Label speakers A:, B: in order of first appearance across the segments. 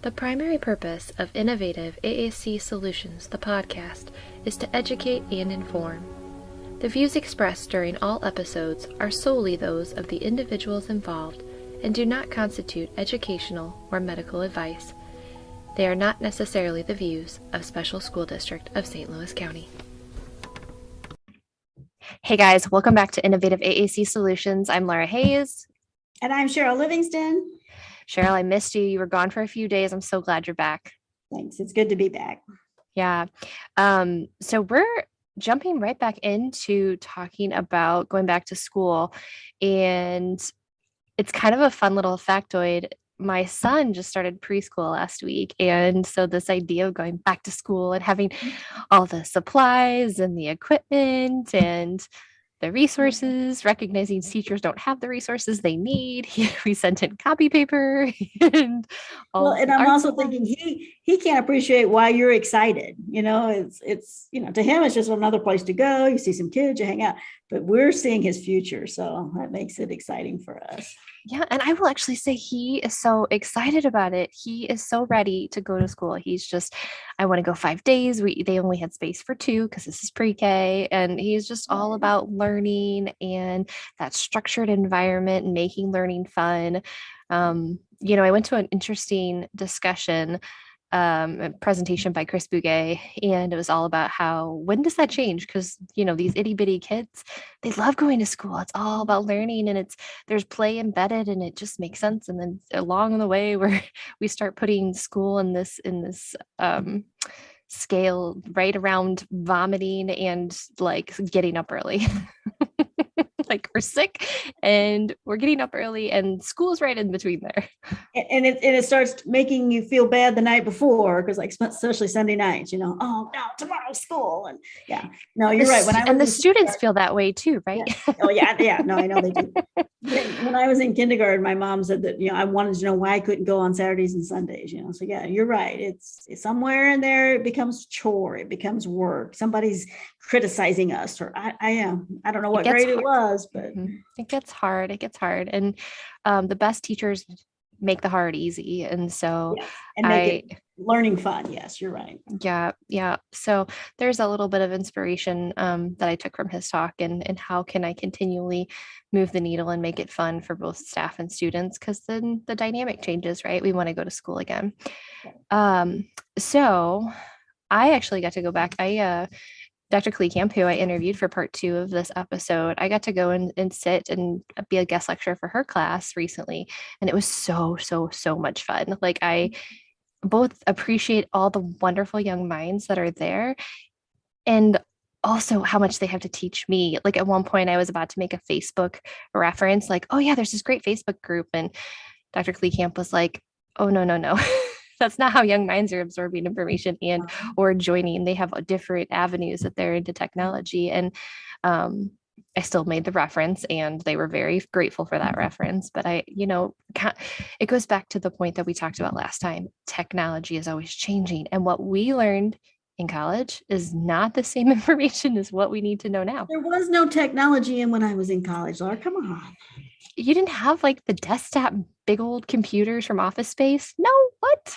A: The primary purpose of Innovative AAC Solutions, the podcast, is to educate and inform. The views expressed during all episodes are solely those of the individuals involved and do not constitute educational or medical advice. They are not necessarily the views of Special School District of St. Louis County. Hey guys, welcome back to Innovative AAC Solutions. I'm Laura Hayes.
B: And I'm Cheryl Livingston.
A: Cheryl, I missed you. You were gone for a few days. I'm so glad you're back.
B: Thanks. It's good to be back.
A: Yeah. So we're jumping right back into talking about going back to school. And it's kind of a fun little factoid. My son just started preschool last week. And so this idea of going back to school and having all the supplies and the equipment and the resources, recognizing teachers don't have the resources they need. We sent in copy paper and all.
B: Well, and I'm also thinking he can't appreciate why you're excited. You know, it's to him, it's just another place to go. You see some kids, you hang out, but we're seeing his future. So that makes it exciting for us.
A: Yeah. And I will actually say he is so excited about it. He is so ready to go to school. He's just, I want to go 5 days. They only had space for 2 because this is pre-K, and he's just all about learning and that structured environment and making learning fun. I went to an interesting discussion, a presentation by Chris Bouguet, and it was all about when does that change? Because, these itty bitty kids, they love going to school. It's all about learning, and there's play embedded, and it just makes sense. And then along the way where we start putting school in this scale right around vomiting and like getting up early. Like we're sick and we're getting up early, and school's right in between there.
B: And it starts making you feel bad the night before, because especially Sunday nights, oh no, tomorrow's school. And yeah, no, you're right.
A: And the students feel that way too, right?
B: Yeah. Oh yeah. No, I know they do. When I was in kindergarten, my mom said that, I wanted to know why I couldn't go on Saturdays and Sundays, so yeah, you're right. It's somewhere in there, it becomes chore, it becomes work. Somebody's criticizing us, or I don't know what grade it was, but
A: it gets hard. And the best teachers make the hard easy. And so
B: yes. And make it learning fun. Yes, you're right.
A: Yeah. So there's a little bit of inspiration that I took from his talk, and how can I continually move the needle and make it fun for both staff and students, because then the dynamic changes, right? We want to go to school again. So I actually got to go back. Dr. Kleekamp, who I interviewed for part 2 of this episode, I got to go and sit and be a guest lecturer for her class recently. And it was so, so, so much fun. Like, I both appreciate all the wonderful young minds that are there, and also how much they have to teach me. Like, at one point I was about to make a Facebook reference, like, oh yeah, there's this great Facebook group. And Dr. Kleekamp was like, oh, no. That's not how young minds are absorbing information or joining. They have different avenues that they're into technology. And I still made the reference, and they were very grateful for that reference. But it goes back to the point that we talked about last time. Technology is always changing. And what we learned in college is not the same information as what we need to know now.
B: There was no technology when I was in college, Laura. Come on.
A: You didn't have like the desktop, big old computers from Office Space? No, what?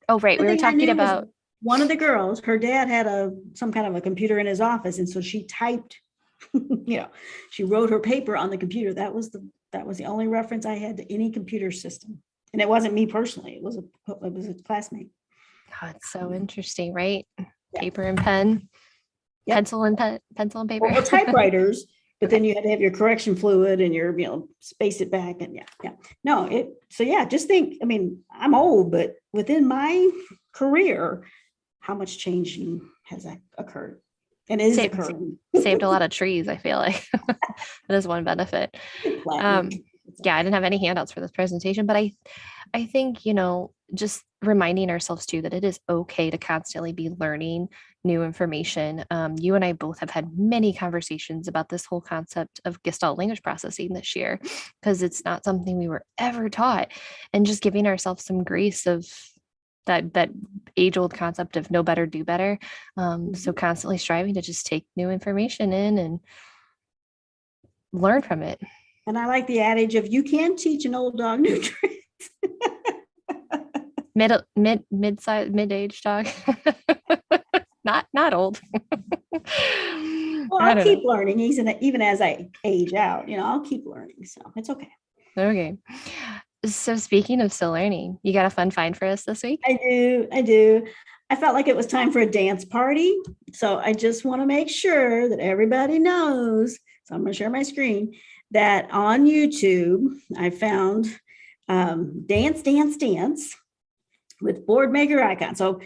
A: Oh, right. We were talking about
B: one of the girls, her dad had some kind of a computer in his office. And so she typed, she wrote her paper on the computer. That was the only reference I had to any computer system. And it wasn't me personally. It was a classmate.
A: Oh, it's so interesting, right? Yeah. Paper and pen, pencil and paper.
B: Well, typewriters, but then you had to have your correction fluid and your, space it back. And just think, I'm old, but within my career, how much changing has occurred? And is occurring.
A: Saved a lot of trees, I feel like. That is one benefit. I didn't have any handouts for this presentation, but I think, just reminding ourselves too that it is okay to constantly be learning new information. You and I both have had many conversations about this whole concept of Gestalt language processing this year, because it's not something we were ever taught, and just giving ourselves some grace of that age-old concept of know better, do better. So constantly striving to just take new information in and learn from it.
B: And I like the adage of, you can teach an old dog new tricks.
A: mid-size, mid-age dog. Not old.
B: Well,
A: I
B: I'll
A: don't
B: keep
A: know.
B: learning. Even as I age out, I'll keep learning. So it's okay.
A: Okay. So speaking of still learning, you got a fun find for us this week?
B: I do. I felt like it was time for a dance party. So I just want to make sure that everybody knows. So I'm going to share my screen that on YouTube, I found Dance, Dance, Dance with board maker icon. So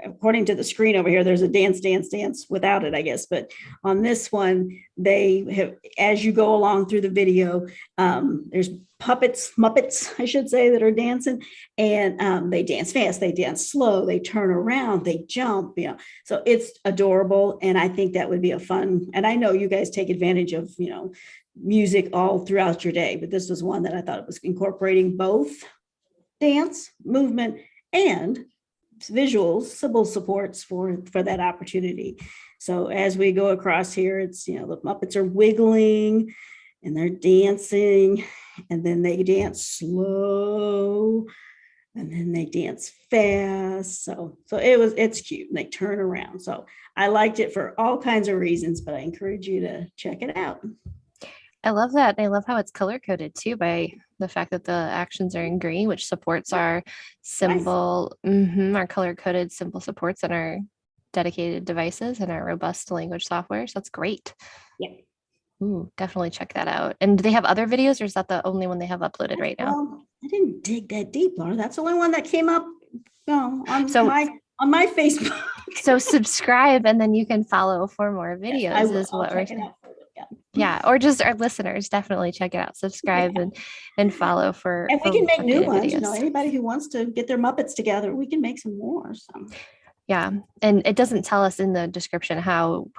B: according to the screen over here, there's a dance, dance, dance without it, I guess. But on this one, they have, as you go along through the video, there's Muppets, I should say, that are dancing, and they dance fast, they dance slow, they turn around, they jump, So it's adorable, and I think that would be a fun. And I know you guys take advantage of, music all throughout your day, but this was one that I thought it was incorporating both dance, movement, and visuals, symbol supports for that opportunity. So as we go across here, it's, the Muppets are wiggling and they're dancing, and then they dance slow, and then they dance fast. So it's cute, and they turn around. So I liked it for all kinds of reasons, but I encourage you to check it out.
A: I love that. I love how it's color coded too, by the fact that the actions are in green, which supports our symbol, our color coded symbol supports on our dedicated devices and our robust language software. So that's great.
B: Yeah.
A: Ooh, definitely check that out. And do they have other videos, or is that the only one they have uploaded right now?
B: Well, I didn't dig that deep, Laura. That's the only one that came up on my Facebook.
A: So subscribe, and then you can follow for more videos.
B: Yes,
A: is what we're saying.
B: Yeah,
A: or just our listeners, definitely check it out, subscribe, and follow for,
B: and we can make new ones.
A: videos.
B: Anybody who wants to get their Muppets together, we can make some more. So.
A: Yeah, and it doesn't tell us in the description how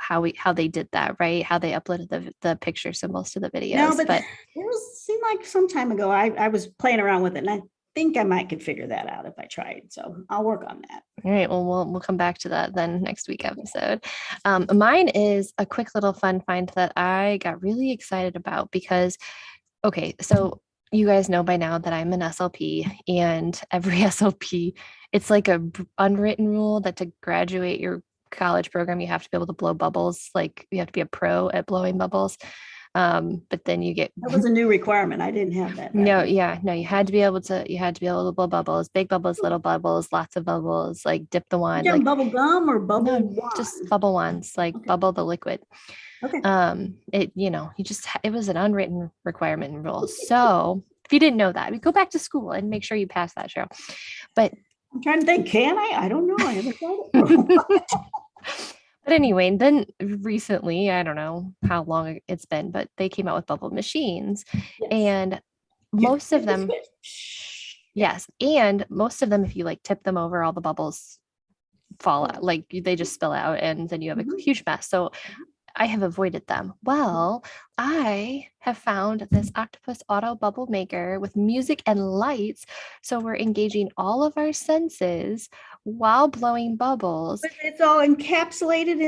A: they did that, right? How they uploaded the picture symbols to the videos.
B: No, but it seemed like some time ago I was playing around with it, and I think I might could figure that out if I tried. So I'll work on that.
A: All right. Well, we'll come back to that then next week episode. Mine is a quick little fun find that I got really excited about because, okay, so you guys know by now that I'm an SLP, and every SLP, it's like a unwritten rule that to graduate your college program, you have to be able to blow bubbles. Like you have to be a pro at blowing bubbles. But then you get
B: that was a new requirement. I didn't have that.
A: No, you had to be able to blow bubbles, big bubbles, little bubbles, lots of bubbles, like dip the wand, like
B: bubble gum or bubble wand?
A: Just bubble wands, like bubble the liquid.
B: Okay.
A: It was an unwritten requirement and rule. So if you didn't know that, we go back to school and make sure you pass that, Cheryl. But
B: I'm trying to think, can I don't know. I haven't tried it.
A: But anyway, then recently, I don't know how long it's been, but they came out with bubble machines. Yes. And most of them, yes. And most of them, if you like tip them over, all the bubbles fall out, like they just spill out, and then you have a huge mess. So I have avoided them. Well, I have found this octopus auto bubble maker with music and lights. So we're engaging all of our senses while blowing bubbles.
B: But it's all encapsulated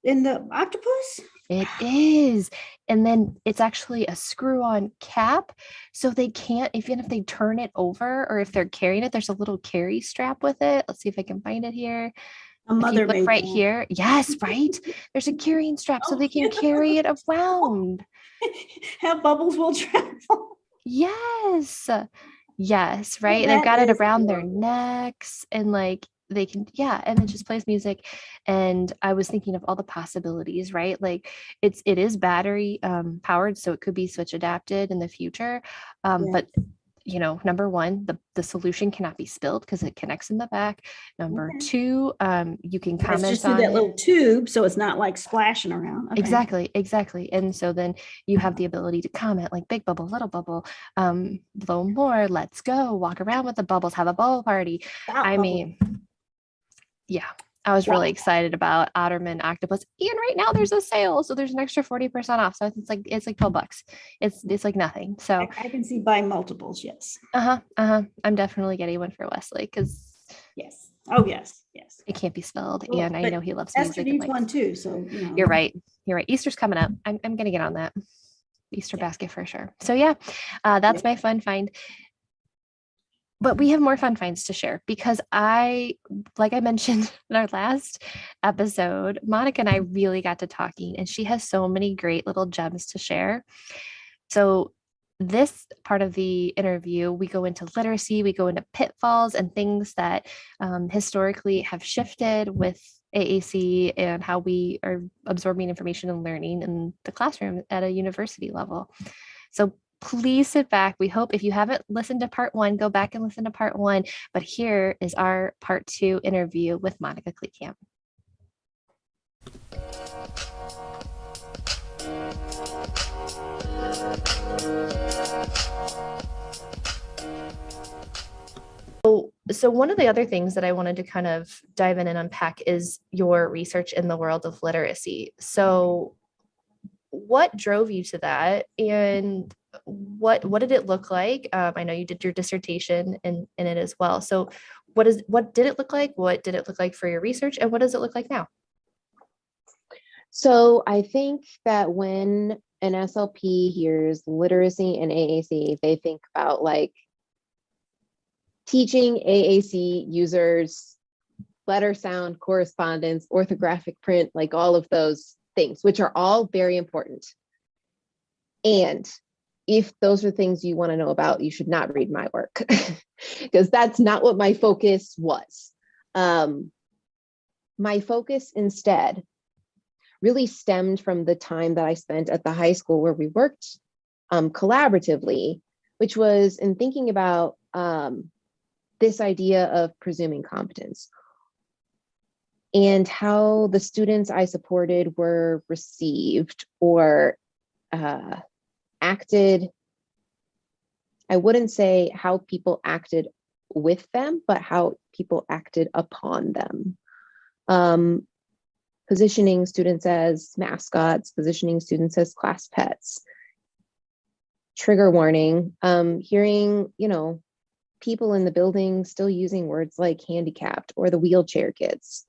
B: in the octopus?
A: It is. And then it's actually a screw-on cap. So they can't, even if they turn it over or if they're carrying it, there's a little carry strap with it. Let's see if I can find it here.
B: A mother made
A: right here. Yes, right. There's a carrying strap so they can carry it around.
B: How bubbles will travel.
A: Yes. Yes, right. They've got it around their necks, and like they can, and it just plays music. And I was thinking of all the possibilities, right? Like it is battery powered, so it could be switch adapted in the future. But number one, the solution cannot be spilled because it connects in the back. Number two, you can comment
B: just through that little tube, so it's not like splashing around.
A: Okay. Exactly. And so then you have the ability to comment like big bubble, little bubble, blow more, let's go, walk around with the bubbles, have a bubble party. I was really excited about Otterman Octopus, and right now there's a sale, so there's an extra 40% off. So it's like $12. It's like nothing. So
B: I can see buying multiples. Yes.
A: I'm definitely getting one for Wesley because
B: yes. Oh yes.
A: It can't be spelled, and I know he loves music.
B: Esther needs one too. So
A: you're right. Easter's coming up. I'm gonna get on that Easter basket for sure. So that's my fun find. but we have more fun finds to share because like I mentioned in our last episode, Monica and I really got to talking, and she has so many great little gems to share. So, this part of the interview, we go into literacy, we go into pitfalls and things that historically have shifted with AAC and how we are absorbing information and learning in the classroom at a university level. So, please sit back. We hope if you haven't listened to part one, go back and listen to part one. But here is our part two interview with Monica Kleekamp. So one of the other things that I wanted to kind of dive in and unpack is your research in the world of literacy. So what drove you to that, and what did it look like? I know you did your dissertation in it as well. So what did it look like? What did it look like for your research, and what does it look like now?
C: So I think that when an SLP hears literacy and AAC, they think about like teaching AAC users letter sound, correspondence, orthographic print, like all of those things, which are all very important. And if those are things you want to know about, you should not read my work because that's not what my focus was. My focus instead really stemmed from the time that I spent at the high school where we worked collaboratively, which was in thinking about this idea of presuming competence and how the students I supported were received or acted. I wouldn't say how people acted with them, but how people acted upon them. Positioning students as mascots, positioning students as class pets. Trigger warning, hearing, people in the building still using words like handicapped or the wheelchair kids.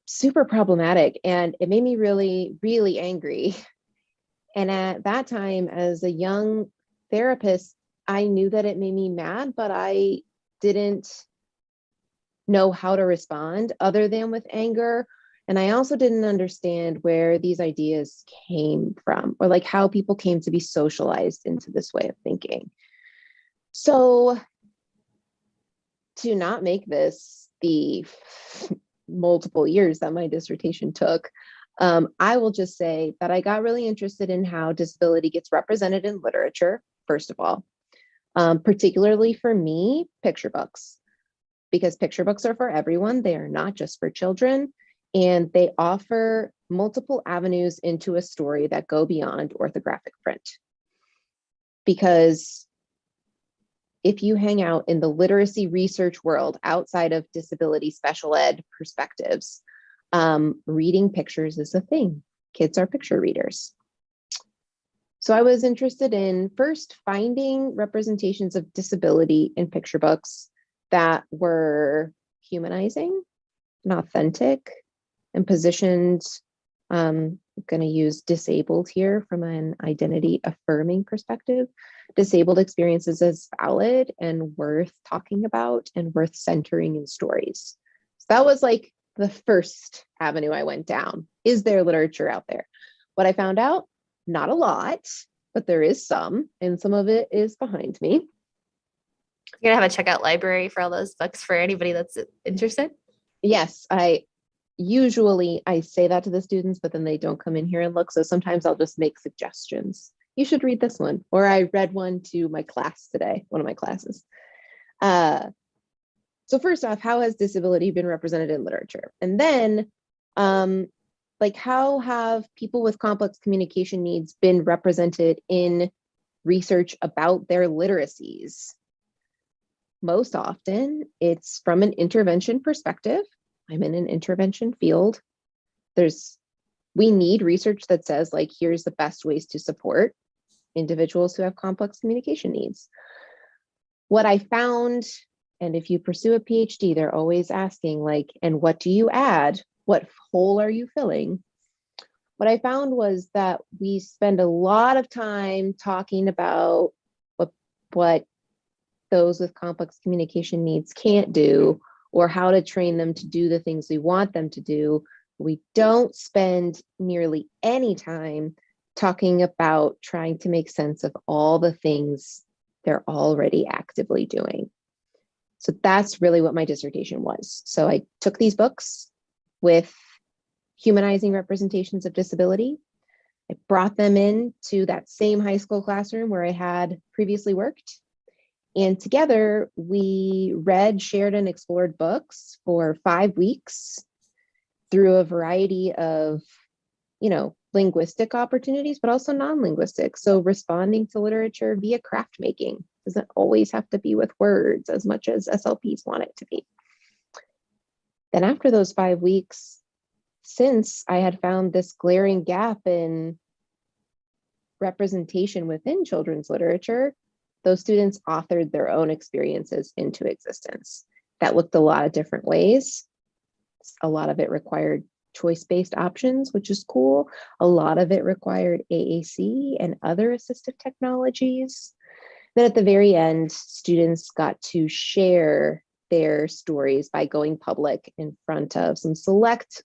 C: Super problematic. And it made me really, really angry. And at that time, as a young therapist, I knew that it made me mad, but I didn't know how to respond other than with anger. And I also didn't understand where these ideas came from or like how people came to be socialized into this way of thinking. So to not make this the multiple years that my dissertation took, I will just say that I got really interested in how disability gets represented in literature, first of all, particularly for me, picture books, because picture books are for everyone. They are not just for children, and they offer multiple avenues into a story that go beyond orthographic print. Because if you hang out in the literacy research world outside of disability special ed perspectives, reading pictures is a thing. Kids are picture readers. So I was interested in first finding representations of disability in picture books that were humanizing and authentic and positioned. I'm going to use disabled here from an identity affirming perspective. Disabled experiences as valid and worth talking about and worth centering in stories. So that was like the first avenue I went down. Is there literature out there? What I found out, not a lot, but there is some, and some of it is behind me.
A: You're gonna have a checkout library for all those books for anybody that's interested?
C: Yes, I say that to the students, but then they don't come in here and look. So sometimes I'll just make suggestions. You should read this one. Or I read one to my class today, one of my classes. So first off, how has disability been represented in literature? And then like how have people with complex communication needs been represented in research about their literacies? Most often it's from an intervention perspective. I'm in an intervention field. We need research that says like, here's the best ways to support individuals who have complex communication needs. What I found, and if you pursue a PhD, they're always asking like, and what do you add? What hole are you filling? What I found was that we spend a lot of time talking about what those with complex communication needs can't do, or how to train them to do the things we want them to do. We don't spend nearly any time talking about trying to make sense of all the things they're already actively doing. So that's really what my dissertation was. So I took these books with humanizing representations of disability. I brought them into that same high school classroom where I had previously worked. And together we read, shared, and explored books for 5 weeks through a variety of, linguistic opportunities, but also non-linguistic. So responding to literature via craft making doesn't always have to be with words as much as SLPs want it to be. Then after those 5 weeks, since I had found this glaring gap in representation within children's literature, those students authored their own experiences into existence. That looked a lot of different ways. A lot of it required choice-based options, which is cool. A lot of it required AAC and other assistive technologies. Then at the very end, students got to share their stories by going public in front of some select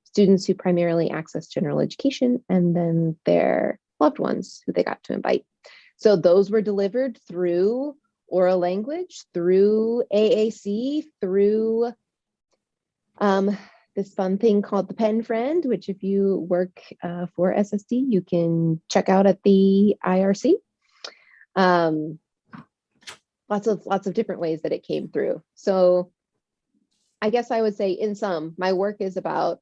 C: students who primarily access general education, and then their loved ones who they got to invite. So those were delivered through oral language, through AAC, through this fun thing called the Pen Friend, which if you work for SSD, you can check out at the IRC. Lots of different ways that it came through. So I guess I would say in sum, my work is about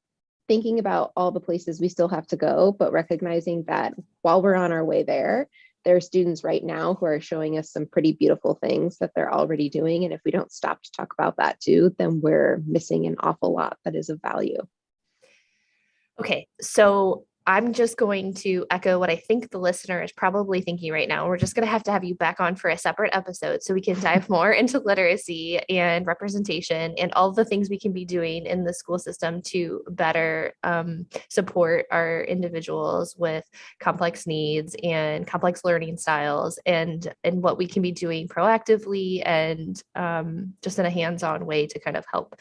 C: thinking about all the places we still have to go, but recognizing that while we're on our way there are students right now who are showing us some pretty beautiful things that they're already doing. And if we don't stop to talk about that too, then we're missing an awful lot that is of value.
A: Okay, so I'm just going to echo what I think the listener is probably thinking right now. We're just going to have you back on for a separate episode so we can dive more into literacy and representation and all the things we can be doing in the school system to better support our individuals with complex needs and complex learning styles, and what we can be doing proactively and just in a hands-on way to kind of help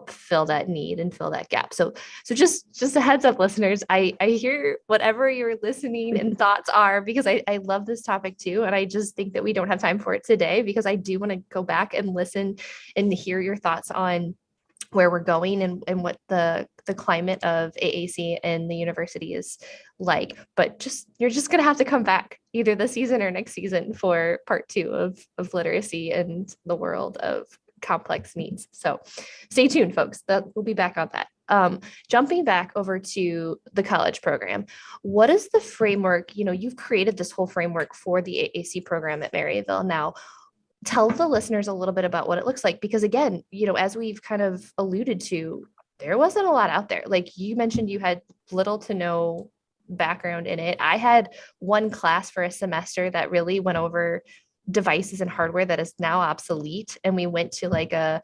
A: fill that need and fill that gap. So just a heads up, listeners, I hear whatever your listening and thoughts are, because I love this topic too. And I just think that we don't have time for it today, because I do want to go back and listen and hear your thoughts on where we're going and what the climate of AAC and the university is like. But you're just going to have to come back either this season or next season for part 2 of literacy and the world of complex needs. So stay tuned, folks. We'll be back on that. Jumping back over to the college program, what is the framework? You've created this whole framework for the AAC program at Maryville. Now, tell the listeners a little bit about what it looks like, because again, as we've kind of alluded to, there wasn't a lot out there. Like you mentioned, you had little to no background in it. I had one class for a semester that really went over devices and hardware that is now obsolete. And we went to like our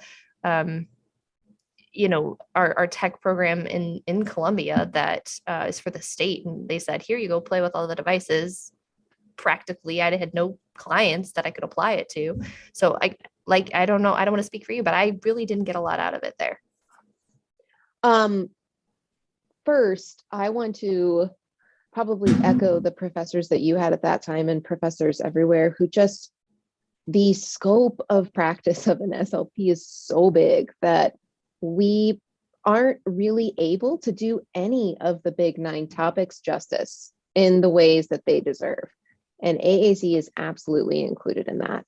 A: tech program in Columbia that is for the state. And they said, here you go, play with all the devices. Practically, I had no clients that I could apply it to. So I don't know, I don't want to speak for you, but I really didn't get a lot out of it there.
C: First, I want to probably echo the professors that you had at that time and professors everywhere who just, the scope of practice of an SLP is so big that we aren't really able to do any of the big 9 topics justice in the ways that they deserve. And AAC is absolutely included in that.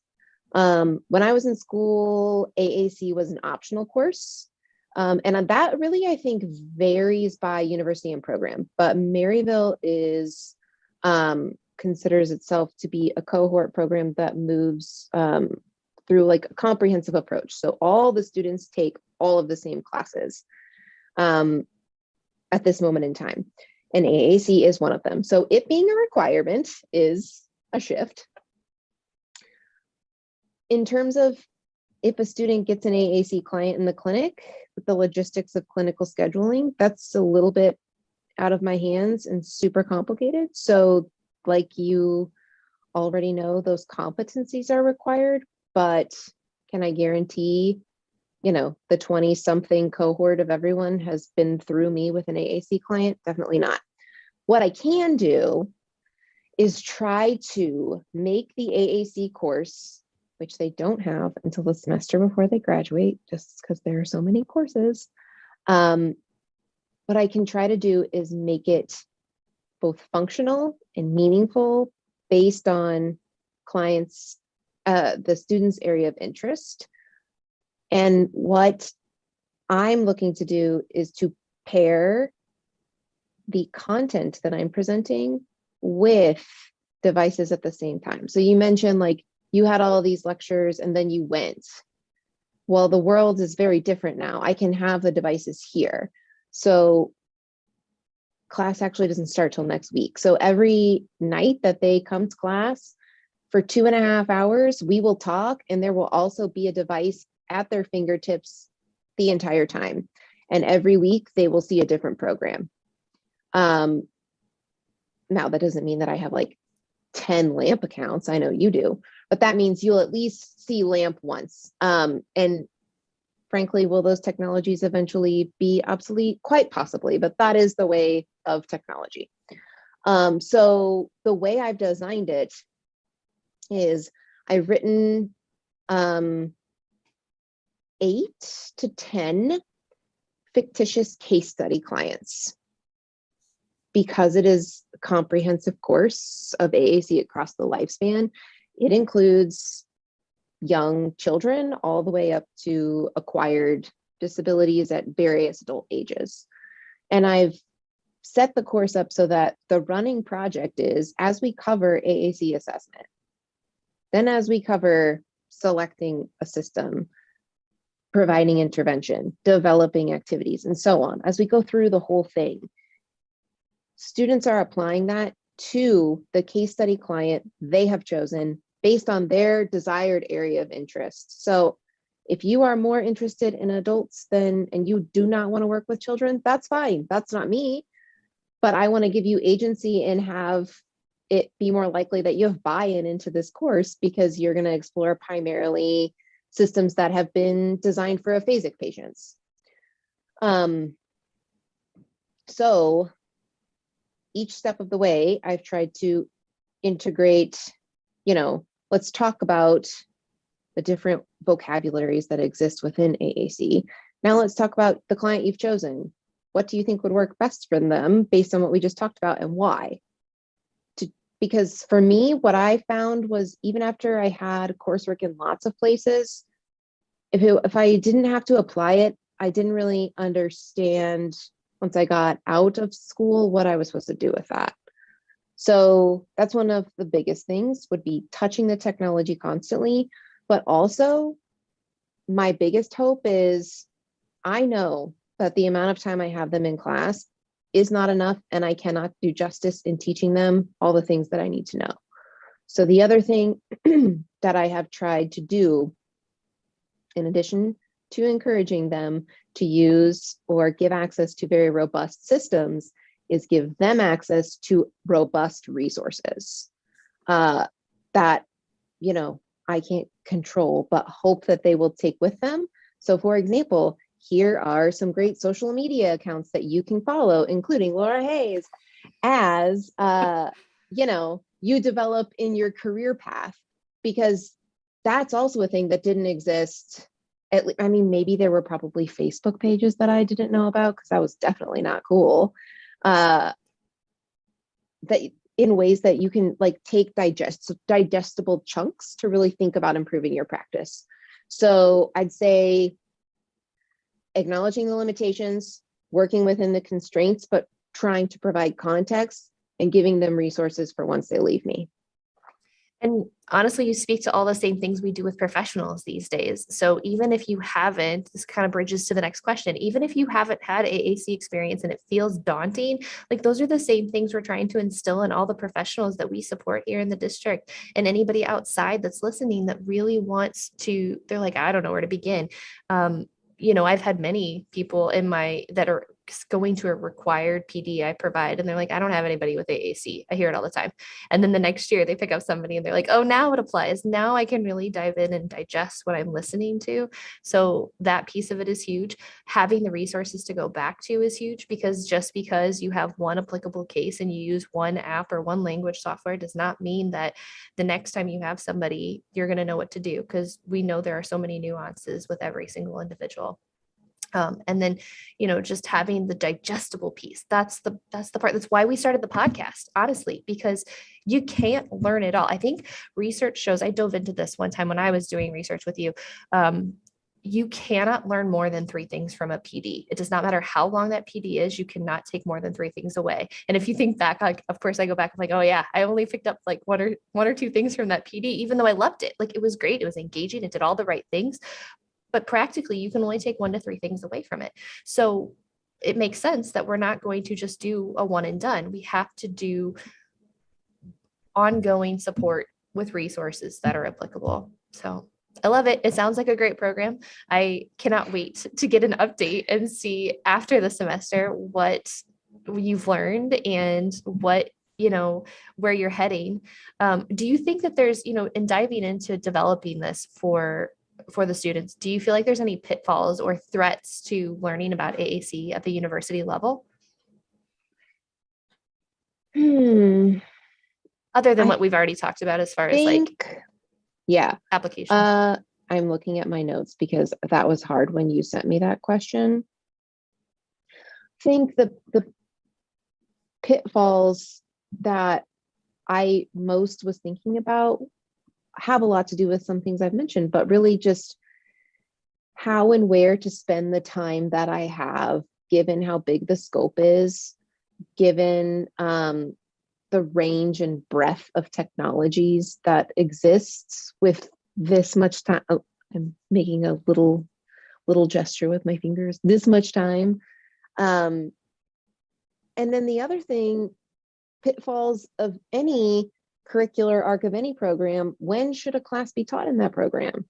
C: When I was in school, AAC was an optional course. And that really, I think, varies by university and program, but Maryville considers itself to be a cohort program that moves through like a comprehensive approach. So all the students take all of the same classes at this moment in time, and AAC is one of them. So it being a requirement is a shift. In terms of if a student gets an AAC client in the clinic, with the logistics of clinical scheduling, that's a little bit out of my hands and super complicated. So like you already know those competencies are required, but can I guarantee, the 20 something cohort of everyone has been through me with an AAC client? Definitely not. What I can do is try to make the AAC course, which they don't have until the semester before they graduate, just because there are so many courses. What I can try to do is make it both functional and meaningful based on clients, the students' area of interest. And what I'm looking to do is to pair the content that I'm presenting with devices at the same time. So you mentioned like you had all of these lectures and then you went. Well, the world is very different now. I can have the devices here. So class actually doesn't start till next week. So every night that they come to class for 2.5 hours, we will talk, and there will also be a device at their fingertips the entire time. And every week they will see a different program. Now that doesn't mean that I have like 10 LAMP accounts. I know you do, but that means you'll at least see LAMP once. And frankly, will those technologies eventually be obsolete? Quite possibly, but that is the way of technology. So the way I've designed it is I've written 8 to 10 fictitious case study clients. Because it is a comprehensive course of AAC across the lifespan, it includes young children all the way up to acquired disabilities at various adult ages. And I've set the course up so that the running project is, as we cover AAC assessment, then as we cover selecting a system, providing intervention, developing activities, and so on, as we go through the whole thing, students are applying that to the case study client they have chosen based on their desired area of interest. So if you are more interested in adults and you do not want to work with children, that's fine. That's not me. But I want to give you agency and have it be more likely that you have buy-in into this course because you're going to explore primarily systems that have been designed for aphasic patients. So each step of the way, I've tried to integrate, let's talk about the different vocabularies that exist within AAC. Now let's talk about the client you've chosen. What do you think would work best for them based on what we just talked about, and why? Because for me, what I found was even after I had coursework in lots of places, if I didn't have to apply it, I didn't really understand once I got out of school what I was supposed to do with that. So that's one of the biggest things, would be touching the technology constantly. But also my biggest hope is I know that the amount of time I have them in class is not enough, and I cannot do justice in teaching them all the things that I need to know. So the other thing that I have tried to do, in addition to encouraging them to use or give access to very robust systems, is give them access to robust resources that, I can't control, but hope that they will take with them. So for example, here are some great social media accounts that you can follow, including Laura Hayes, as, you develop in your career path, because that's also a thing that didn't exist. Maybe there were probably Facebook pages that I didn't know about because that was definitely not cool. That in ways that you can take digestible chunks to really think about improving your practice. So I'd say acknowledging the limitations, working within the constraints, but trying to provide context and giving them resources for once they leave me.
A: And honestly, you speak to all the same things we do with professionals these days. So even if you haven't, this kind of bridges to the next question, even if you haven't had AAC experience and it feels daunting, those are the same things we're trying to instill in all the professionals that we support here in the district, and anybody outside that's listening that really wants to, they're like, I don't know where to begin. I've had many people that are going to a required PD I provide, and they're like, I don't have anybody with AAC. I hear it all the time. And then the next year they pick up somebody and they're like, oh, now it applies. Now I can really dive in and digest what I'm listening to. So that piece of it is huge. Having the resources to go back to is huge, because just because you have one applicable case and you use one app or one language software does not mean that the next time you have somebody, you're going to know what to do, because we know there are so many nuances with every single individual. And then, just having the digestible piece, that's the part. That's why we started the podcast, honestly, because you can't learn it all. I think research shows, I dove into this one time when I was doing research with you. You cannot learn more than 3 things from a PD. It does not matter how long that PD is. You cannot take more than 3 things away. And if you think back, like, of course I go back, I'm like, oh yeah, I only picked up like one or two things from that PD, even though I loved it. Like, it was great. It was engaging. It did all the right things. But practically, you can only take 1 to 3 things away from it. So it makes sense that we're not going to just do a one and done. We have to do ongoing support with resources that are applicable. So I love it. It sounds like a great program. I cannot wait to get an update and see after the semester what you've learned and what, where you're heading. Do you think that there's, in diving into developing this for the students, do you feel like there's any pitfalls or threats to learning about AAC at the university level? Other than what we've already talked about as far as application.
C: I'm looking at my notes because that was hard when you sent me that question. I think the pitfalls that I most was thinking about have a lot to do with some things I've mentioned, but really just how and where to spend the time that I have, given how big the scope is, given the range and breadth of technologies that exists with this much time. Oh, I'm making a little gesture with my fingers, this much time. And then the other thing, pitfalls of any curricular arc of any program. When should a class be taught in that program?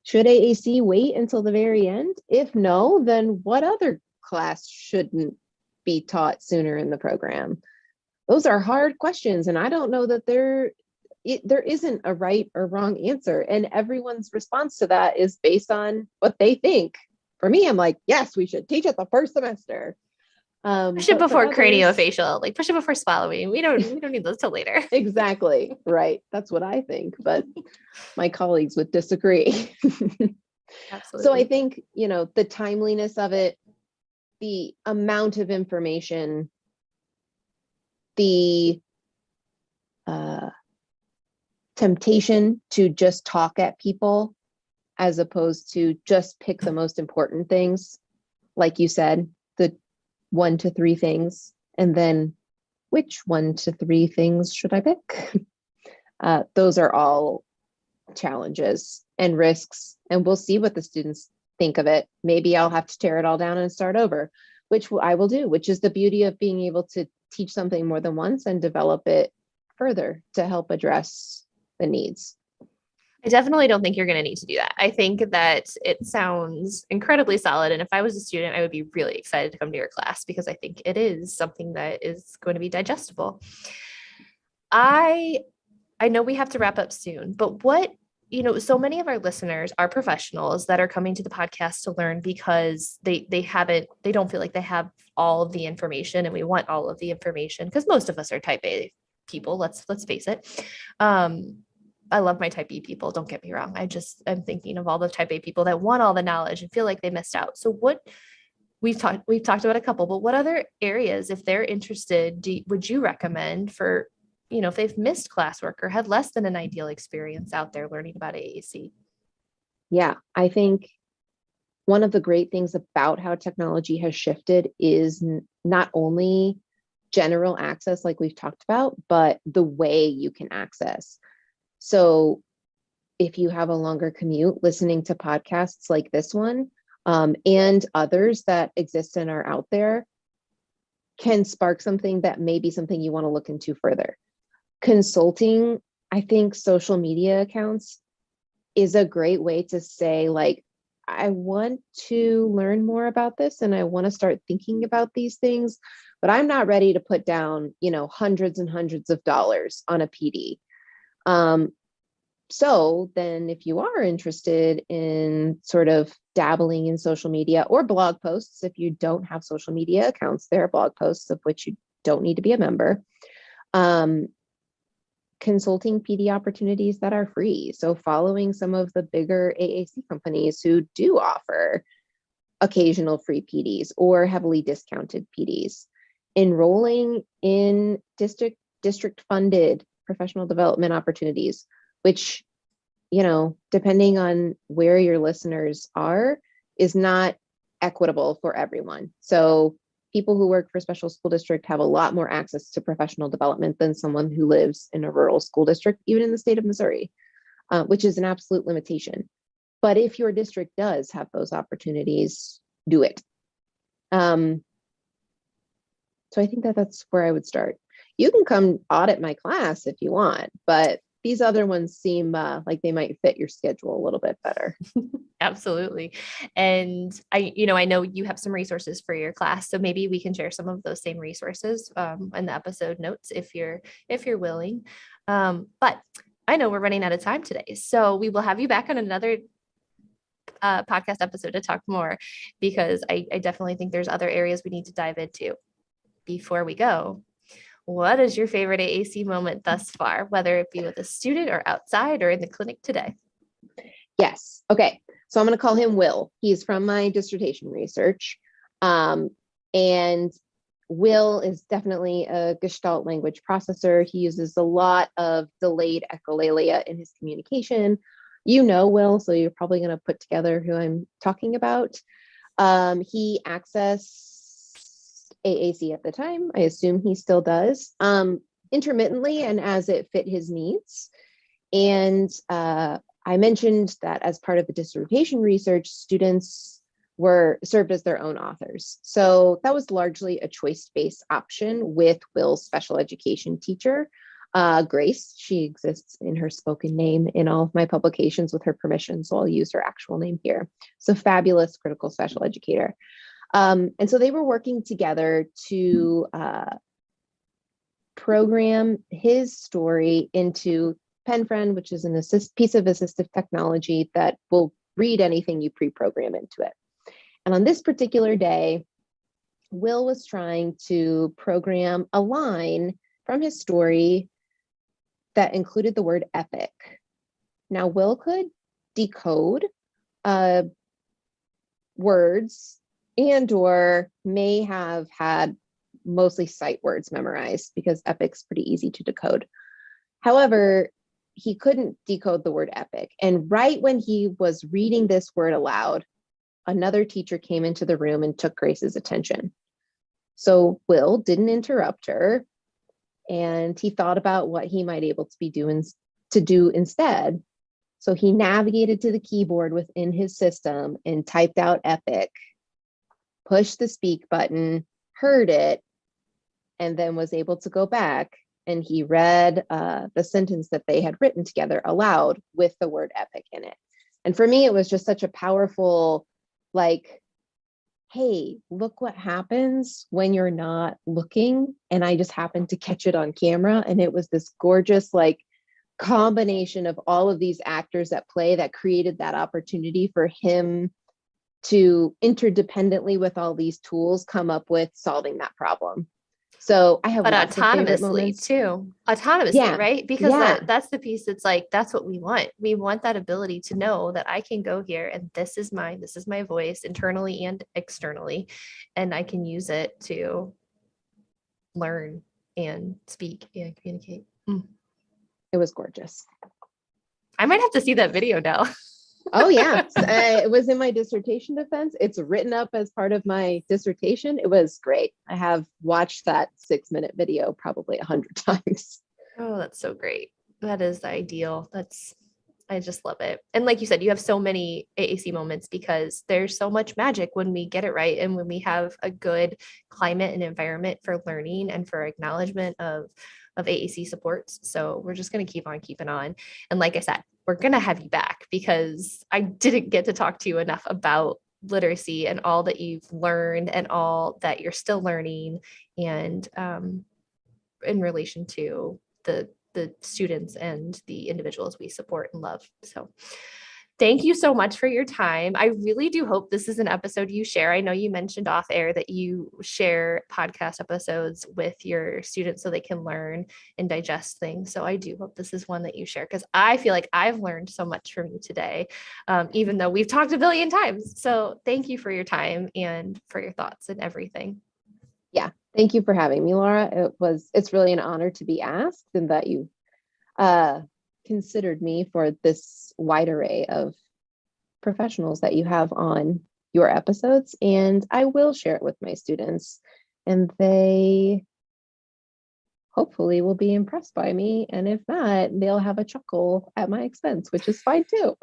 C: Should AAC wait until the very end? If no, then what other class shouldn't be taught sooner in the program? Those are hard questions, and I don't know that there isn't a right or wrong answer, and everyone's response to that is based on what they think. For me, I'm like, yes, we should teach it the first semester.
A: Push it before craniofacial, like push it before swallowing. We don't need those till later.
C: Exactly. Right. That's what I think, but my colleagues would disagree. Absolutely. So I think, the timeliness of it, the amount of information, the temptation to just talk at people as opposed to just pick the most important things. Like you said, the 1 to 3 things, and then which 1 to 3 things should I pick? Those are all challenges and risks, and we'll see what the students think of it. Maybe I'll have to tear it all down and start over, which I will do, which is the beauty of being able to teach something more than once and develop it further to help address the needs.
A: I definitely don't think you're going to need to do that. I think that it sounds incredibly solid. And if I was a student, I would be really excited to come to your class because I think it is something that is going to be digestible. I know we have to wrap up soon, but so many of our listeners are professionals that are coming to the podcast to learn because they don't feel like they have all of the information, and we want all of the information because most of us are type A people. Let's face it. I love my type B people. Don't get me wrong. I'm thinking of all the type A people that want all the knowledge and feel like they missed out. So we've talked about a couple, but what other areas, if they're interested, would you recommend for, if they've missed classwork or had less than an ideal experience out there learning about AAC?
C: Yeah, I think one of the great things about how technology has shifted is not only general access, like we've talked about, but the way you can access. So if you have a longer commute, listening to podcasts like this one and others that exist and are out there can spark something that may be something you want to look into further. Consulting, I think social media accounts is a great way to say, like, I want to learn more about this and I want to start thinking about these things, but I'm not ready to put down, hundreds and hundreds of dollars on a PD. So then if you are interested in sort of dabbling in social media or blog posts, if you don't have social media accounts, there are blog posts of which you don't need to be a member. Consulting PD opportunities that are free. So following some of the bigger AAC companies who do offer occasional free PDs or heavily discounted PDs. Enrolling in district funded professional development opportunities, which, depending on where your listeners are, is not equitable for everyone. So people who work for special school district have a lot more access to professional development than someone who lives in a rural school district, even in the state of Missouri, which is an absolute limitation. But if your district does have those opportunities, do it. So I think that's where I would start. You can come audit my class if you want, but these other ones seem like they might fit your schedule a little bit better.
A: Absolutely. And I know you have some resources for your class, so maybe we can share some of those same resources in the episode notes if you're willing. But I know we're running out of time today, so we will have you back on another podcast episode to talk more, because I definitely think there's other areas we need to dive into. Before we go, what is your favorite AAC moment thus far, whether it be with a student or outside or in the clinic today?
C: Yes. Okay. So I'm going to call him Will. He's from my dissertation research. And Will is definitely a Gestalt language processor. He uses a lot of delayed echolalia in his communication. Will, so you're probably going to put together who I'm talking about. He accessed AAC at the time. I assume he still does, intermittently and as it fit his needs. And I mentioned that as part of the dissertation research, students were served as their own authors. So that was largely a choice-based option with Will's special education teacher, Grace. She exists in her spoken name in all of my publications with her permission, so I'll use her actual name here. So fabulous critical special educator. And so they were working together to program his story into PenFriend, which is an piece of assistive technology that will read anything you pre-program into it. And on this particular day, Will was trying to program a line from his story that included the word epic. Now, Will could decode words and or may have had mostly sight words memorized because epic's pretty easy to decode. However, he couldn't decode the word epic. And right when he was reading this word aloud, another teacher came into the room and took Grace's attention. So Will didn't interrupt her, and he thought about what he might able to be do instead. So he navigated to the keyboard within his system and typed out epic, pushed the speak button, heard it, and then was able to go back, and he read the sentence that they had written together aloud with the word epic in it. And for me, it was just such a powerful, hey, look what happens when you're not looking. And I just happened to catch it on camera. And it was this gorgeous, combination of all of these actors at play that created that opportunity for him to interdependently with all these tools come up with solving that problem. So I have lots of favorite moments
A: too. Autonomously,
C: yeah.
A: Right? Because
C: yeah.
A: that's the piece that's that's what we want. We want that ability to know that I can go here and this is my voice internally and externally, and I can use it to learn and speak and communicate.
C: It was gorgeous.
A: I might have to see that video now.
C: Oh yeah, it was in my dissertation defense. It's written up as part of my dissertation. It was great. I have watched that 6-minute video probably 100 times.
A: Oh, that's so great. That is the ideal. I just love it. And like you said, you have so many AAC moments because there's so much magic when we get it right and when we have a good climate and environment for learning and for acknowledgement of AAC supports. So we're just going to keep on keeping on. And like I said, we're going to have you back because I didn't get to talk to you enough about literacy and all that you've learned and all that you're still learning, and in relation to the students and the individuals we support and love. So thank you so much for your time. I really do hope this is an episode you share. I know you mentioned off air that you share podcast episodes with your students so they can learn and digest things. So I do hope this is one that you share, because I feel like I've learned so much from you today, even though we've talked a billion times. So thank you for your time and for your thoughts and everything.
C: Yeah, thank you for having me, Laura. It's really an honor to be asked, and that you considered me for this wide array of professionals that you have on your episodes. And I will share it with my students, and they hopefully will be impressed by me. And if not, they'll have a chuckle at my expense, which is fine too.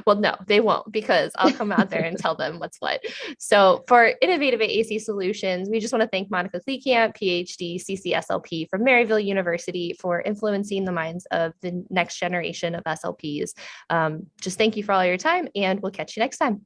A: Well, no, they won't, because I'll come out there and tell them what's what. So for Innovative AAC Solutions, we just want to thank Monica Kleekamp, PhD, CCC-SLP from Maryville University, for influencing the minds of the next generation of SLPs. Just thank you for all your time, and we'll catch you next time.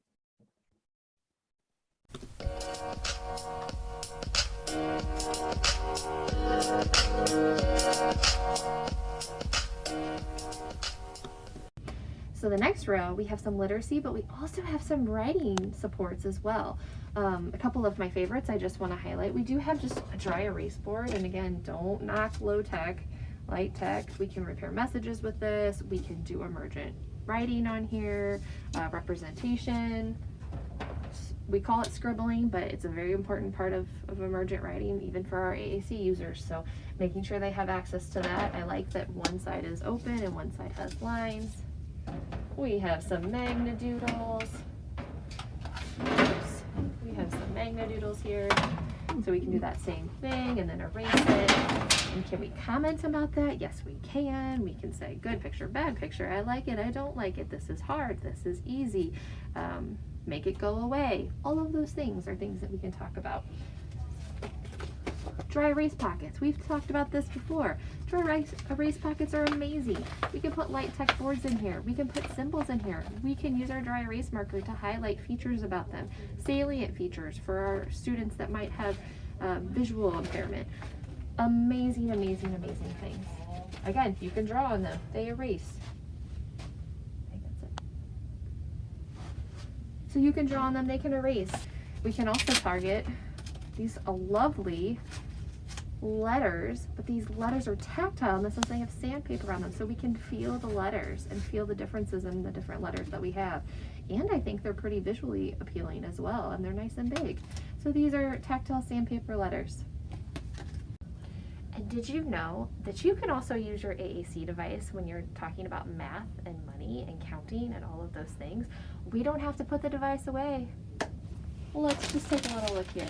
A: So the next row, we have some literacy, but we also have some writing supports as well. A couple of my favorites I just want to highlight. We do have just a dry erase board, and again, don't knock low tech, light tech. We can repair messages with this. We can do emergent writing on here, representation. We call it scribbling, but it's a very important part of emergent writing, even for our AAC users. So making sure they have access to that. I like that one side is open and one side has lines. We have some magnadoodles. Oops. We have some magnadoodles here. So we can do that same thing and then erase it. And can we comment about that? Yes, we can. We can say good picture, bad picture. I like it. I don't like it. This is hard. This is easy. Make it go away. All of those things are things that we can talk about. Dry erase pockets. We've talked about this before. Dry erase pockets are amazing. We can put light tech boards in here. We can put symbols in here. We can use our dry erase marker to highlight features about them, salient features for our students that might have visual impairment. Amazing, amazing, amazing things. Again, you can draw on them. They erase. I think that's it. So you can draw on them, they can erase. We can also target these lovely letters, but these letters are tactile in the sense they have sandpaper on them, so we can feel the letters and feel the differences in the different letters that we have. And I think they're pretty visually appealing as well, and they're nice and big. So these are tactile sandpaper letters. And did you know that you can also use your AAC device when you're talking about math and money and counting and all of those things? We don't have to put the device away. Let's just take a little look here.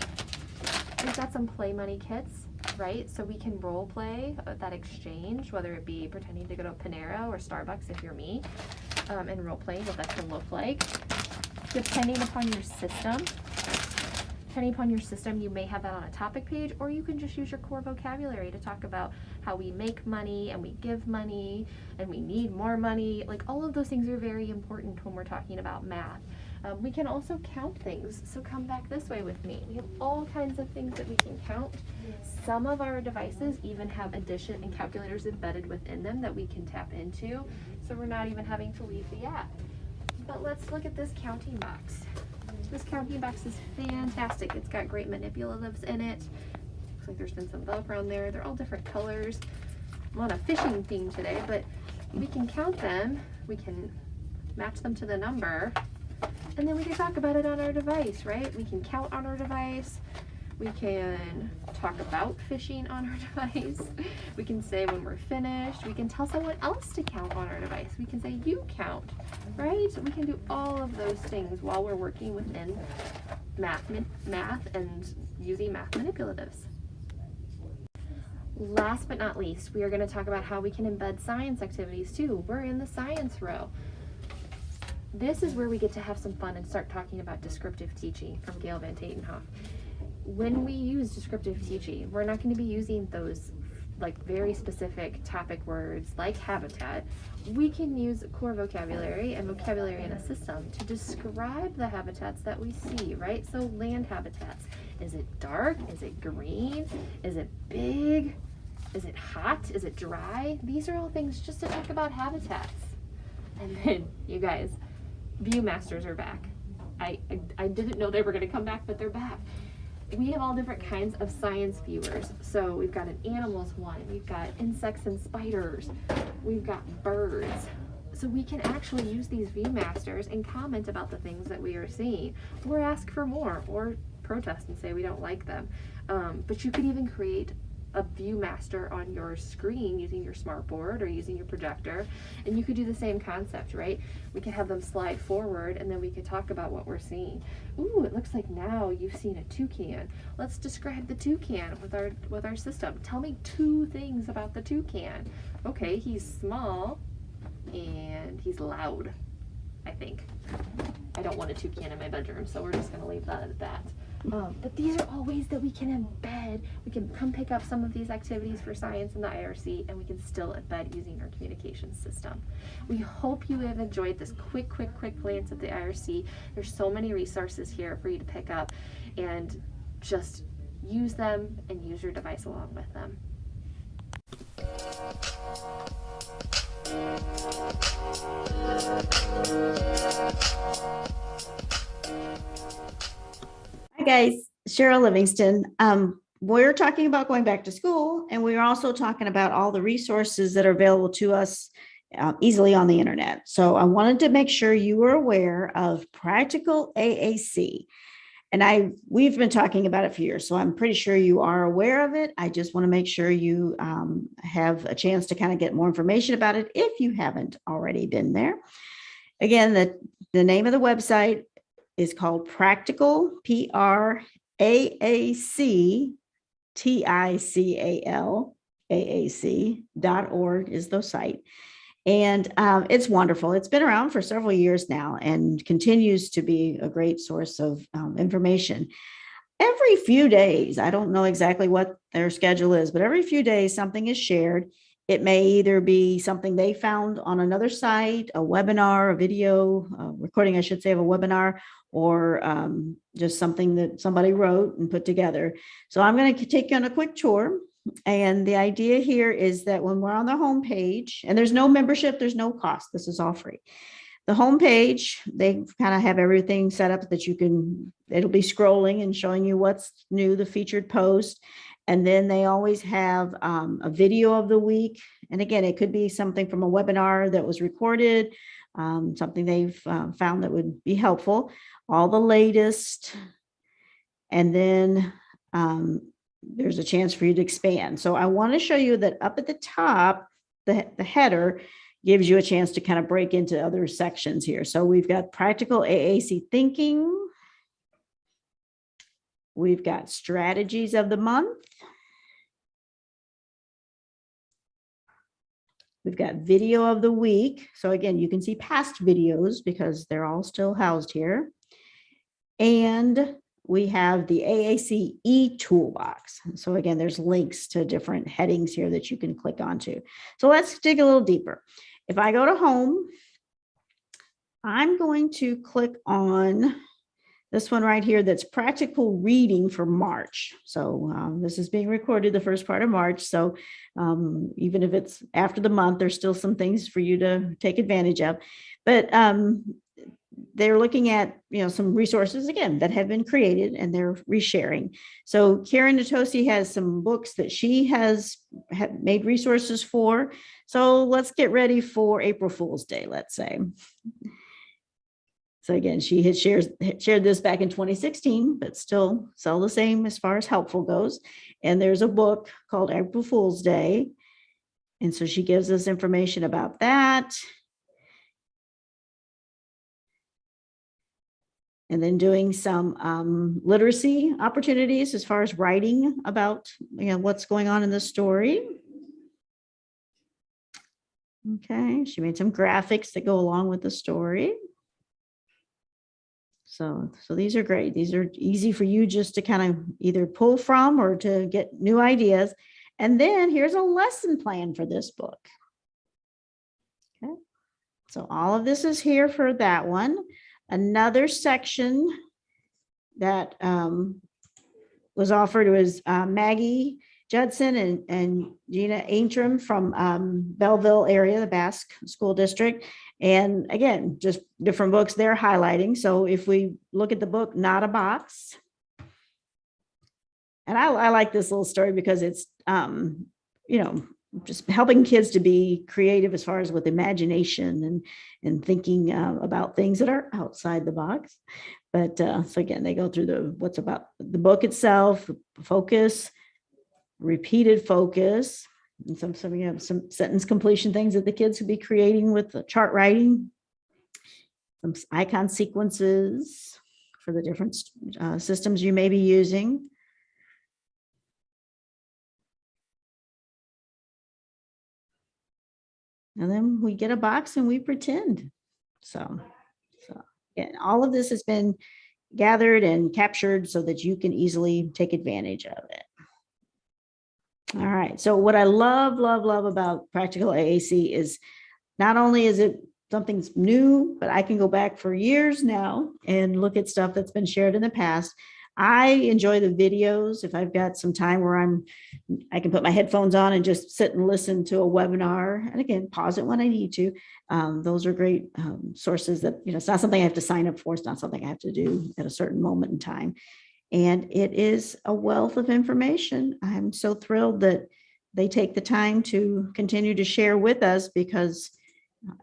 A: We've got some play money kits, right? So we can role play that exchange, whether it be pretending to go to Panera or Starbucks if you're me, and role playing what that can look like. Depending upon your system, you may have that on a topic page, or you can just use your core vocabulary to talk about how we make money and we give money and we need more money. Like, all of those things are very important when we're talking about math. We can also count things, so come back this way with me. We have all kinds of things that we can count. Some of our devices even have addition and calculators embedded within them that we can tap into, so we're not even having to leave the app. But let's look at this counting box. This counting box is fantastic. It's got great manipulatives in it. Looks like there's been some Velcro on there. They're all different colors. I'm on a fishing theme today, but we can count them. We can match them to the number. And then we can talk about it on our device, right? We can count on our device. We can talk about fishing on our device. We can say when we're finished. We can tell someone else to count on our device. We can say, you count, right? So we can do all of those things while we're working within math and using math manipulatives. Last but not least, we are going to talk about how we can embed science activities too. We're in the science row. This is where we get to have some fun and start talking about descriptive teaching from Gail Van Tatenhoff. When we use descriptive teaching, we're not going to be using like very specific topic words like habitat, we can use core vocabulary and vocabulary in a system to describe the habitats that we see, right? So land habitats. Is it dark? Is it green? Is it big? Is it hot? Is it dry? These are all things just to talk about habitats. And then, you guys, Viewmasters are back. I didn't know they were going to come back, but they're back. We have all different kinds of science viewers. So we've got an animals one, we've got insects and spiders, we've got birds. So we can actually use these Viewmasters and comment about the things that we are seeing, or ask for more, or protest and say we don't like them. But you could even create a Viewmaster on your screen using your smartboard or using your projector, and you could do the same concept, right? We could have them slide forward, and then we could talk about what we're seeing. Ooh, it looks like now you've seen a toucan. Let's describe the toucan with our system. Tell me 2 things about the toucan. Okay, he's small and he's loud, I think. I don't want a toucan in my bedroom, so we're just going to leave that at that. But these are all ways that we can embed. We can come pick up some of these activities for science in the IRC, and we can still embed using our communication system. We hope you have enjoyed this quick glance at the IRC. There's so many resources here for you to pick up, and just use them and use your device along with them.
B: Hi guys, Cheryl Livingston. We're talking about going back to school, and we're also talking about all the resources that are available to us easily on the internet. So I wanted to make sure you were aware of Praactical AAC. And we've been talking about it for years, so I'm pretty sure you are aware of it. I just want to make sure you have a chance to kind of get more information about it if you haven't already been there. Again, the name of the website is called Praactical, Praactical, AAC.org is the site. And it's wonderful. It's been around for several years now and continues to be a great source of information. Every few days, I don't know exactly what their schedule is, but every few days something is shared. It may either be something they found on another site, a webinar, a video, recording, I should say, of a webinar, or just something that somebody wrote and put together. So I'm going to take you on a quick tour. And the idea here is that when we're on the home page, and there's no membership, there's no cost, this is all free. The home page, they kind of have everything set up that it'll be scrolling and showing you what's new, the featured post. And then they always have a video of the week. And again, it could be something from a webinar that was recorded, something they've found that would be helpful, all the latest. And then there's a chance for you to expand. So I want to show you that up at the top, the header gives you a chance to kind of break into other sections here. So we've got Practical AAC Thinking. We've got Strategies of the Month. We've got Video of the Week. So again, you can see past videos because they're all still housed here. And we have the AAC e-toolbox. So again, there's links to different headings here that you can click onto. So let's dig a little deeper. If I go to home, I'm going to click on this one right here that's practical reading for March. So this is being recorded the first part of March. So even if it's after the month, there's still some things for you to take advantage of. But they're looking at some resources again that have been created and they're resharing. So Karen Natosi has some books that she has made resources for. So let's get ready for April Fool's Day, let's say. So again, she had shared this back in 2016, but still the same as far as helpful goes. And there's a book called April Fool's Day. And so she gives us information about that. And then doing some literacy opportunities as far as writing about what's going on in the story. Okay, she made some graphics that go along with the story. So these are great. These are easy for you just to kind of either pull from or to get new ideas. And then here's a lesson plan for this book. Okay. So all of this is here for that one. Another section that was offered was Maggie Judson and Gina Aintrim from Belleville area, the Basque School District. And again, just different books they're highlighting. So if we look at the book, Not a Box. And I like this little story because it's, just helping kids to be creative as far as with imagination and thinking about things that are outside the box. But so again, they go through what's about the book itself, focus, repeated focus, and some sentence completion things that the kids could be creating with the chart writing, some icon sequences for the different systems you may be using. And then we get a box and we pretend. So again, all of this has been gathered and captured so that you can easily take advantage of it. All right. So what I love about Praactical AAC is not only is it something's new, but I can go back for years now and look at stuff that's been shared in the past. I enjoy the videos. If I've got some time where I can put my headphones on and just sit and listen to a webinar, and again, pause it when I need to. Those are great sources that, it's not something I have to sign up for. It's not something I have to do at a certain moment in time. And it is a wealth of information. I'm so thrilled that they take the time to continue to share with us, because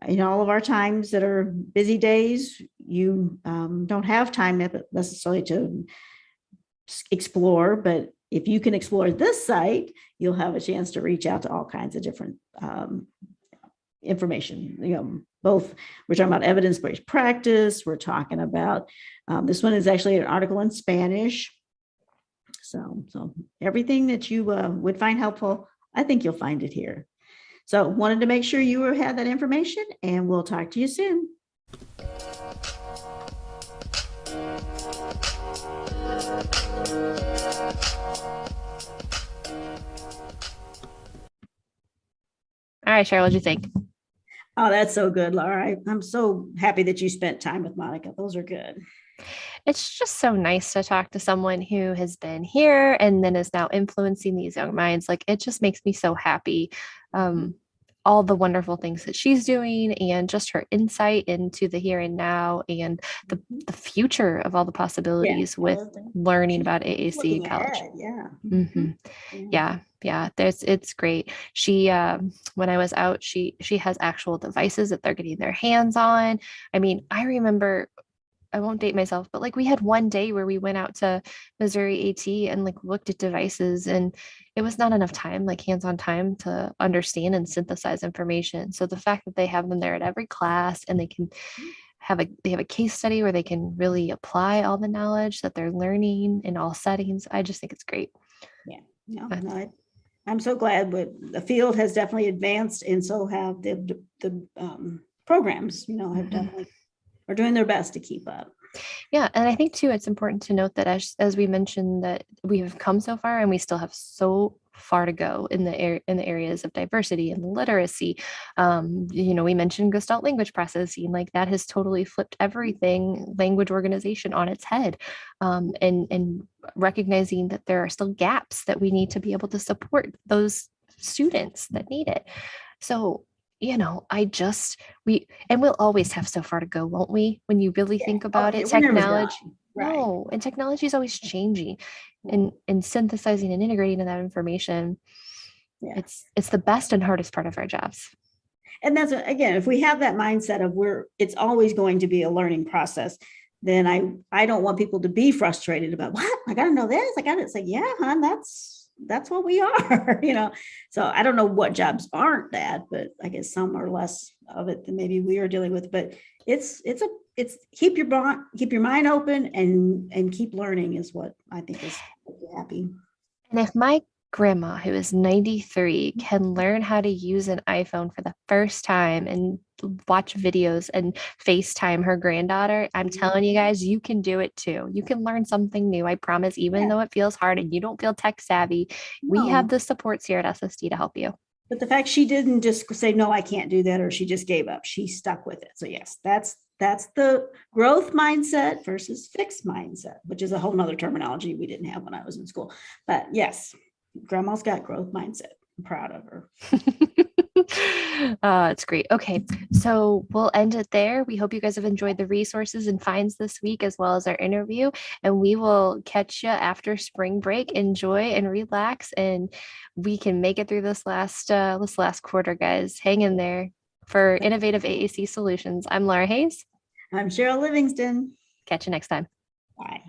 B: in all of our times that are busy days, you don't have time necessarily to explore, but if you can explore this site, you'll have a chance to reach out to all kinds of different information. Both we're talking about evidence-based practice. We're talking about this one is actually an article in Spanish. So everything that you would find helpful, I think you'll find it here. So wanted to make sure you had that information, and we'll talk to you soon.
A: All right, Cheryl, what'd you think?
B: Oh, that's so good, Laura. I'm so happy that you spent time with Monica. Those are good.
A: It's just so nice to talk to someone who has been here and then is now influencing these young minds. Like, it just makes me so happy. All the wonderful things that she's doing, and just her insight into the here and now, and the future of all the possibilities with learning about AAC college. It's great. She when I was out, she has actual devices that they're getting their hands on. I mean, I remember, I won't date myself, but like we had one day where we went out to Missouri AT and like looked at devices, and it was not enough time, like hands-on time, to understand and synthesize information. So the fact that they have them there at every class, and they can have a case study where they can really apply all the knowledge that they're learning in all settings, I just think it's great.
B: Yeah, I'm so glad the field has definitely advanced, and so have the programs, have definitely are doing their best to keep up.
A: Yeah, and I think too, it's important to note that as we mentioned, that we have come so far, and we still have so far to go in the areas of diversity and literacy. We mentioned Gestalt language processing, like that has totally flipped everything language organization on its head, and recognizing that there are still gaps that we need to be able to support those students that need it. So we'll always have so far to go, won't we? When you really think about it, technology, and technology is always changing, and synthesizing and integrating that information. It's the best and hardest part of our jobs.
B: And that's, again, if we have that mindset of it's always going to be a learning process, then I don't want people to be frustrated about, what, I got to know this. I got to say, yeah, hon, that's what we are, So I don't know what jobs aren't that, but I guess some are less of it than maybe we are dealing with. But it's keep your mind open and keep learning is what I think is happy.
A: And if my grandma who is 93 can learn how to use an iPhone for the first time and watch videos and FaceTime her granddaughter, I'm telling you guys, you can do it too. You can learn something new. I promise, even
B: Yeah.
A: though it feels hard and you don't feel tech savvy, we
B: No.
A: have the supports here at SSD to help you.
B: But the fact she didn't just say, no, I can't do that, or she just gave up, she stuck with it. So yes, that's the growth mindset versus fixed mindset, which is a whole nother terminology we didn't have when I was in school. But yes, grandma's got growth mindset. I'm proud of her.
A: It's great. Okay, so we'll end it there. We hope you guys have enjoyed the resources and finds this week, as well as our interview. And we will catch you after spring break. Enjoy and relax, and we can make it through this last quarter, guys. Hang in there. For Innovative AAC Solutions, I'm Laura Hayes.
B: I'm Cheryl Livingston.
A: Catch you next time.
B: Bye.